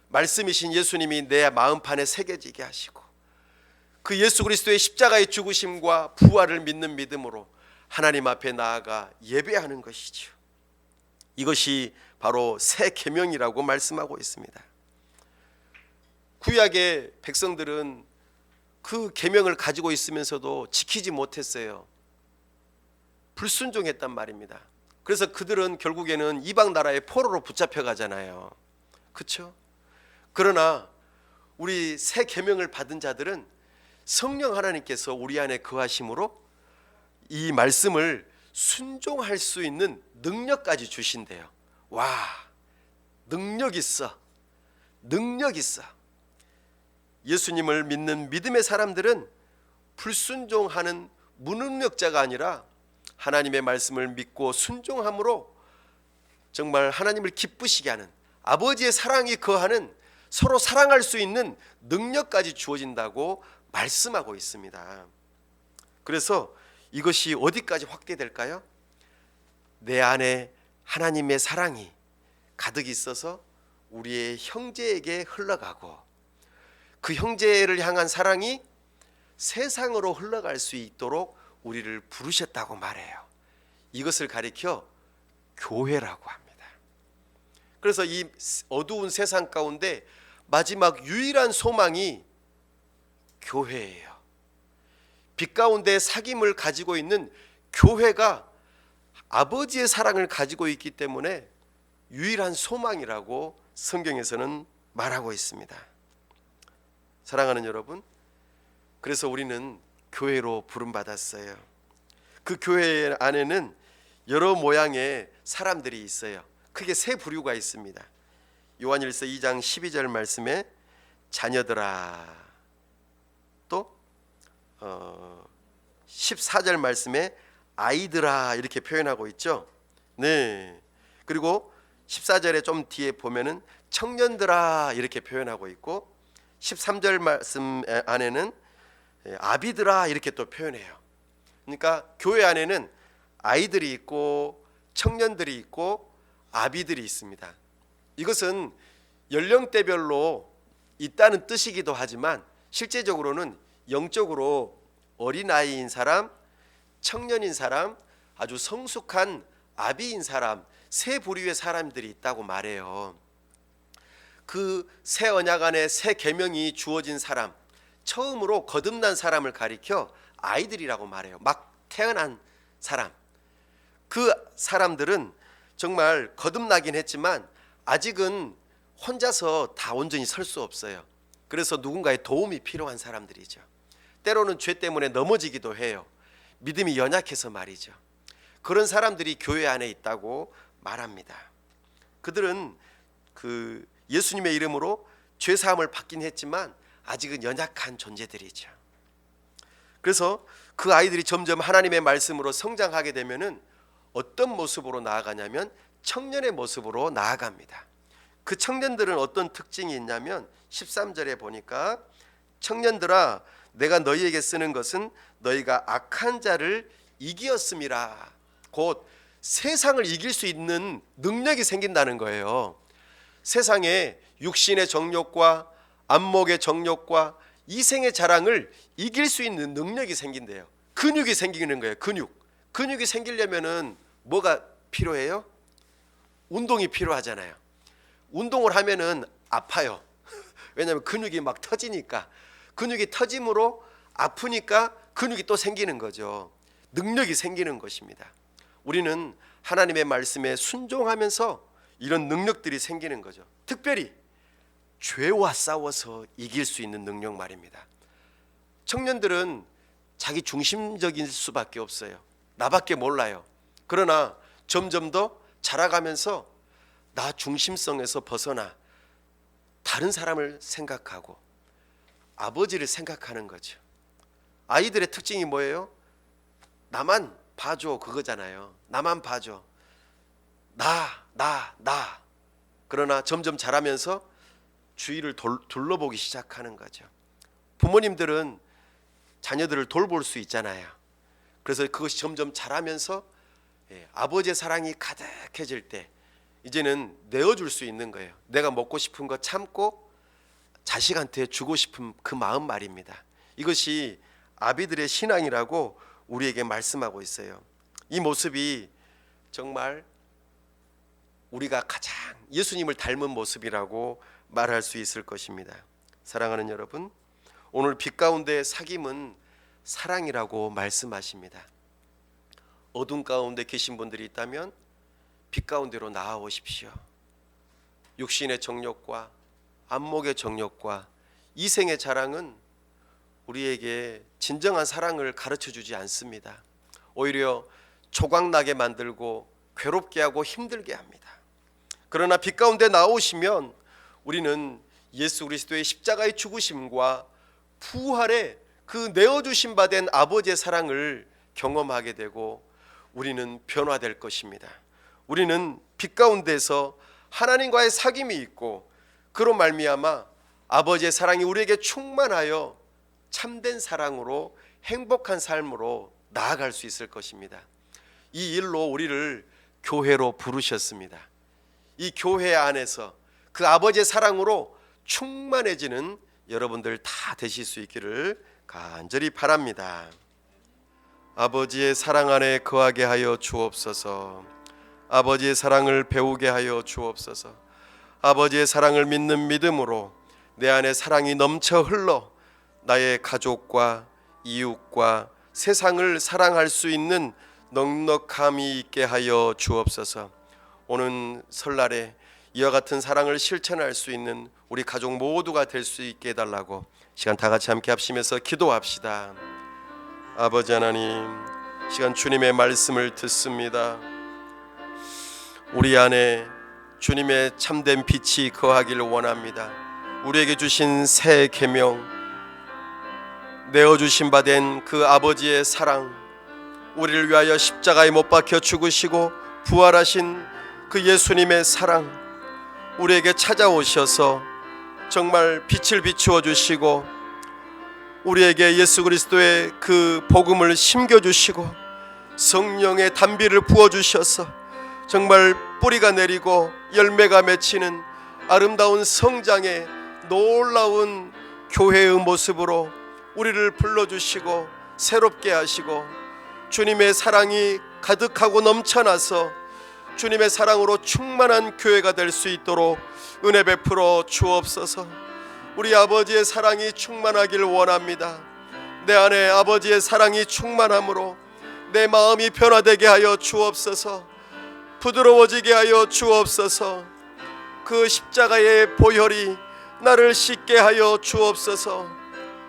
말씀이신 예수님이 내 마음판에 새겨지게 하시고 그 예수 그리스도의 십자가의 죽으심과 부활을 믿는 믿음으로 하나님 앞에 나아가 예배하는 것이죠. 이것이 바로 새 계명이라고 말씀하고 있습니다. 구약의 백성들은 그 계명을 가지고 있으면서도 지키지 못했어요. 불순종했단 말입니다. 그래서 그들은 결국에는 이방 나라의 포로로 붙잡혀 가잖아요. 그렇죠? 그러나 우리 새 계명을 받은 자들은 성령 하나님께서 우리 안에 거하심으로 이 말씀을 순종할 수 있는 능력까지 주신대요. 와, 능력 있어. 능력 있어. 예수님을 믿는 믿음의 사람들은 불순종하는 무능력자가 아니라 하나님의 말씀을 믿고 순종함으로 정말 하나님을 기쁘시게 하는 아버지의 사랑이 거하는 서로 사랑할 수 있는 능력까지 주어진다고 말씀하고 있습니다. 그래서 이것이 어디까지 확대될까요? 내 안에 하나님의 사랑이 가득 있어서 우리의 형제에게 흘러가고 그 형제를 향한 사랑이 세상으로 흘러갈 수 있도록 우리를 부르셨다고 말해요. 이것을 가리켜 교회라고 합니다. 그래서 이 어두운 세상 가운데 마지막 유일한 소망이 교회예요. 빛 가운데 사귐을 가지고 있는 교회가 아버지의 사랑을 가지고 있기 때문에 유일한 소망이라고 성경에서는 말하고 있습니다. 사랑하는 여러분, 그래서 우리는 교회로 부름받았어요. 그 교회 안에는 여러 모양의 사람들이 있어요. 크게 세 부류가 있습니다. 요한일서 2장 12절 말씀에 자녀들아, 또 14절 말씀에 아이들아 이렇게 표현하고 있죠. 네. 그리고 14절에 좀 뒤에 보면은 청년들아 이렇게 표현하고 있고 13절 말씀 안에는 아비들아 이렇게 또 표현해요. 그러니까 교회 안에는 아이들이 있고 청년들이 있고 아비들이 있습니다. 이것은 연령대별로 있다는 뜻이기도 하지만 실제적으로는 영적으로 어린아이인 사람, 청년인 사람, 아주 성숙한 아비인 사람, 세 부류의 사람들이 있다고 말해요. 그 새 언약 안에 새 계명이 주어진 사람, 처음으로 거듭난 사람을 가리켜 아이들이라고 말해요. 막 태어난 사람. 그 사람들은 정말 거듭나긴 했지만 아직은 혼자서 다 온전히 설 수 없어요. 그래서 누군가의 도움이 필요한 사람들이죠. 때로는 죄 때문에 넘어지기도 해요. 믿음이 연약해서 말이죠. 그런 사람들이 교회 안에 있다고 말합니다. 그들은 그 예수님의 이름으로 죄 사함을 받긴 했지만 아직은 연약한 존재들이죠. 그래서 그 아이들이 점점 하나님의 말씀으로 성장하게 되면은 어떤 모습으로 나아가냐면 청년의 모습으로 나아갑니다. 그 청년들은 어떤 특징이 있냐면 13절에 보니까 청년들아 내가 너희에게 쓰는 것은 너희가 악한 자를 이기었음이라. 곧 세상을 이길 수 있는 능력이 생긴다는 거예요. 세상에 육신의 정욕과 안목의 정욕과 이생의 자랑을 이길 수 있는 능력이 생긴대요. 근육이 생기는 거예요. 근육이 생기려면은 뭐가 필요해요? 운동이 필요하잖아요. 운동을 하면은 아파요. 왜냐하면 근육이 막 터지니까. 근육이 터짐으로 아프니까 근육이 또 생기는 거죠. 능력이 생기는 것입니다. 우리는 하나님의 말씀에 순종하면서 이런 능력들이 생기는 거죠. 특별히 죄와 싸워서 이길 수 있는 능력 말입니다. 청년들은 자기 중심적인 수밖에 없어요. 나밖에 몰라요. 그러나 점점 더 자라가면서 나 중심성에서 벗어나 다른 사람을 생각하고 아버지를 생각하는 거죠. 아이들의 특징이 뭐예요? 나만 봐줘 그거잖아요. 나만 봐줘. 나. 그러나 점점 자라면서 주위를 둘러보기 시작하는 거죠. 부모님들은 자녀들을 돌볼 수 있잖아요. 그래서 그것이 점점 자라면서 아버지의 사랑이 가득해질 때 이제는 내어줄 수 있는 거예요. 내가 먹고 싶은 거 참고 자식한테 주고 싶은 그 마음 말입니다. 이것이 아비들의 신앙이라고 우리에게 말씀하고 있어요. 이 모습이 정말 우리가 가장 예수님을 닮은 모습이라고 말할 수 있을 것입니다. 사랑하는 여러분, 오늘 빛 가운데 사귐은 사랑이라고 말씀하십니다. 어둠 가운데 계신 분들이 있다면 빛 가운데로 나아오십시오. 육신의 정욕과 안목의 정욕과 이생의 자랑은 우리에게 진정한 사랑을 가르쳐주지 않습니다. 오히려 조각나게 만들고 괴롭게 하고 힘들게 합니다. 그러나 빛 가운데 나오시면 우리는 예수 그리스도의 십자가의 죽으심과 부활의 그 내어주신 바 된 아버지의 사랑을 경험하게 되고 우리는 변화될 것입니다. 우리는 빛 가운데서 하나님과의 사귐이 있고 그로 말미암아 아버지의 사랑이 우리에게 충만하여 참된 사랑으로 행복한 삶으로 나아갈 수 있을 것입니다. 이 일로 우리를 교회로 부르셨습니다. 이 교회 안에서 그 아버지의 사랑으로 충만해지는 여러분들 다 되실 수 있기를 간절히 바랍니다. 아버지의 사랑 안에 거하게 하여 주옵소서. 아버지의 사랑을 배우게 하여 주옵소서. 아버지의 사랑을 믿는 믿음으로 내 안에 사랑이 넘쳐 흘러 나의 가족과 이웃과 세상을 사랑할 수 있는 넉넉함이 있게 하여 주옵소서. 오는 설날에 이와 같은 사랑을 실천할 수 있는 우리 가족 모두가 될 수 있게 해달라고 시간 다 같이 함께 합심해서 기도합시다. 아버지 하나님, 시간 주님의 말씀을 듣습니다. 우리 안에 주님의 참된 빛이 거하기를 원합니다. 우리에게 주신 새 계명, 내어주신 바 된 그 아버지의 사랑, 우리를 위하여 십자가에 못 박혀 죽으시고 부활하신 그 예수님의 사랑, 우리에게 찾아오셔서 정말 빛을 비추어 주시고 우리에게 예수 그리스도의 그 복음을 심겨주시고 성령의 단비를 부어주셔서 정말 뿌리가 내리고 열매가 맺히는 아름다운 성장의 놀라운 교회의 모습으로 우리를 불러주시고 새롭게 하시고 주님의 사랑이 가득하고 넘쳐나서 주님의 사랑으로 충만한 교회가 될 수 있도록 은혜 베풀어 주옵소서. 우리 아버지의 사랑이 충만하길 원합니다. 내 안에 아버지의 사랑이 충만함으로 내 마음이 변화되게 하여 주옵소서. 부드러워지게 하여 주옵소서. 그 십자가의 보혈이 나를 씻게 하여 주옵소서.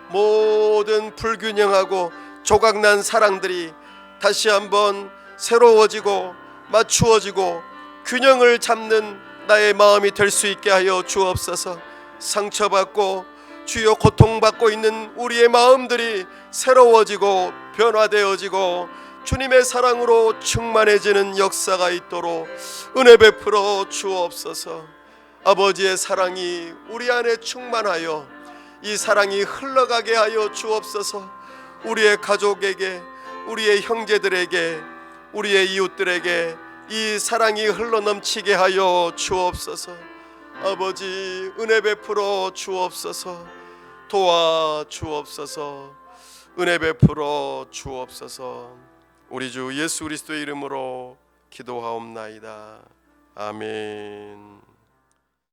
모든 불균형하고 조각난 사랑들이 다시 한번 새로워지고 맞추어지고 균형을 잡는 나의 마음이 될 수 있게 하여 주옵소서. 상처받고 주여 고통받고 있는 우리의 마음들이 새로워지고 변화되어지고 주님의 사랑으로 충만해지는 역사가 있도록 은혜 베풀어 주옵소서. 아버지의 사랑이 우리 안에 충만하여 이 사랑이 흘러가게 하여 주옵소서. 우리의 가족에게, 우리의 형제들에게, 우리의 이웃들에게 이 사랑이 흘러넘치게 하여 주옵소서. 아버지 은혜 베풀어 주옵소서. 도와 주옵소서. 은혜 베풀어 주옵소서. 우리 주 예수 그리스도의 이름으로 기도하옵나이다. 아멘.